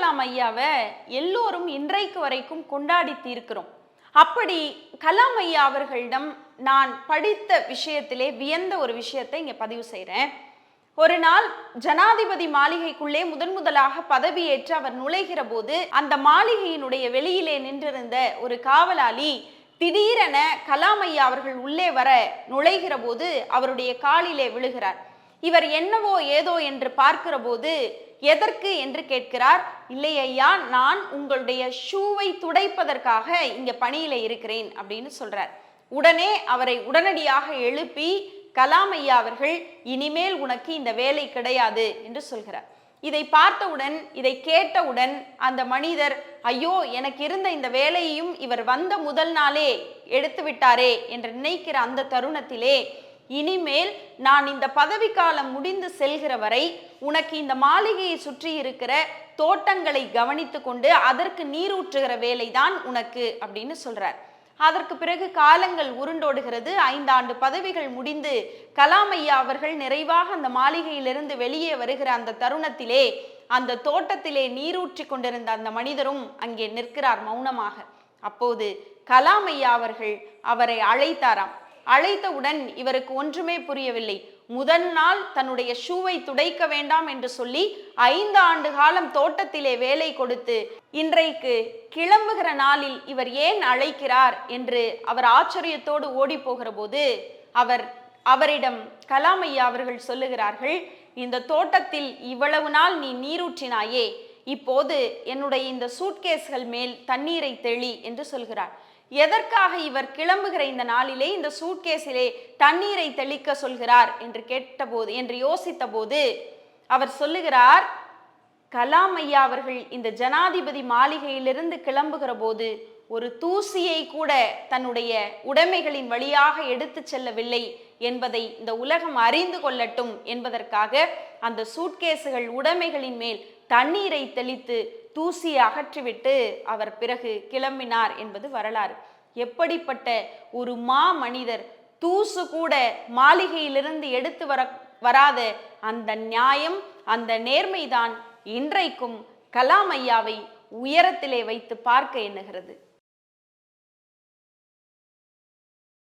கலாம் ஐயாவை எல்லோரும் இன்றைக்கு வரைக்கும் கொண்டாடி தீர்க்கிறோம். அப்படி கலாம் ஐயா அவர்களிடம் நான் படித்த விஷயத்திலே வியந்த ஒரு விஷயத்தை இங்க பதிவு செய்கிறேன். ஒரு நாள் ஜனாதிபதி மாளிகைக்குள்ளே முதலாக பதவியேற்று அவர் நுழைகிற போது அந்த மாளிகையினுடைய வெளியிலே நின்றிருந்த ஒரு காவலாளி திடீரென கலாம் ஐயா அவர்கள் உள்ளே வர நுழைகிற போது அவருடைய காலிலே விழுகிறார். இவர் என்னவோ ஏதோ என்று பார்க்கிற போது எதற்கு என்று கேட்கிறார். இல்லை ஐயா, நான் உங்களுடைய ஷூவை துடைப்பதற்காக இங்க பணியில இருக்கிறேன் அப்படின்னு சொல்றார். உடனே அவரை உடனடியாக எழுப்பி கலாம் ஐயா அவர்கள் இனிமேல் உனக்கு இந்த வேலை கிடையாது என்று சொல்கிறார். இதை பார்த்தவுடன், இதை கேட்டவுடன் அந்த மனிதர், ஐயோ, எனக்கு இருந்த இந்த வேலையையும் இவர் வந்த முதல் நாளே எடுத்து விட்டாரே என்று நினைக்கிற அந்த தருணத்திலே, இனிமேல் நான் இந்த பதவிக்காலம் முடிந்து செல்கிற வரை உனக்கு இந்த மாளிகையை சுற்றி இருக்கிற தோட்டங்களை கவனித்து கொண்டு அதற்கு நீரூற்றுகிற வேலைதான் உனக்கு அப்படின்னு சொல்றார். அதற்கு பிறகு காலங்கள் உருண்டோடுகிறது. 5 ஆண்டு பதவிகள் முடிந்து கலாம் ஐயா அவர்கள் நிறைவாக அந்த மாளிகையிலிருந்து வெளியே வருகிற அந்த தருணத்திலே அந்த தோட்டத்திலே நீரூற்றி கொண்டிருந்த அந்த மனிதரும் அங்கே நிற்கிறார் மௌனமாக. அப்போது கலாம் ஐயா அவர்கள் அவரை அழைத்தாராம். அழைத்தவுடன் இவருக்கு ஒன்றுமே புரியவில்லை. முதல் நாள் தன்னுடைய ஷூவை துடைக்க வேண்டாம் என்று சொல்லி 5 ஆண்டு காலம் தோட்டத்திலே வேலை கொடுத்து இன்றைக்கு கிளம்புகிற நாளில் இவர் ஏன் அழைக்கிறார் என்று அவர் ஆச்சரியத்தோடு ஓடி போகிற போது அவரிடம் கலாம் ஐயா அவர்கள் சொல்லுகிறார்கள், இந்த தோட்டத்தில் இவ்வளவு நாள் நீ நீரூற்றினாயே, இப்போது என்னுடைய இந்த சூட்கேஸ்கள் மேல் தண்ணீரை தெளி என்று சொல்கிறார். எதற்காக இவர் கிளம்புகிற இந்த நாளிலே இந்த சூட்கேஸிலே தண்ணீரை தெளிக்க சொல்கிறார் என்று யோசித்த போது அவர் சொல்லுகிறார், கலாம் ஐயா அவர்கள் இந்த ஜனாதிபதி மாளிகையிலிருந்து கிளம்புகிற போது ஒரு தூசியை கூட தன்னுடைய உடைமைகளின் வழியாக எடுத்து செல்லவில்லை என்பதை இந்த உலகம் அறிந்து கொள்ளட்டும் என்பதற்காக அந்த சூட்கேஸுகள் உடைமைகளின் மேல் தண்ணீரை தெளித்து தூசியை அகற்றிவிட்டு அவர் பிறகு கிளம்பினார் என்பது வரலாறு. எப்படிப்பட்ட ஒரு மனிதர்! தூசு கூட மாளிகையிலிருந்து எடுத்து வராத அந்த நியாயம், அந்த நேர்மைதான் இன்றைக்கும் கலாம் ஐயாவை உயரத்திலே வைத்து பார்க்க எண்ணுகிறது.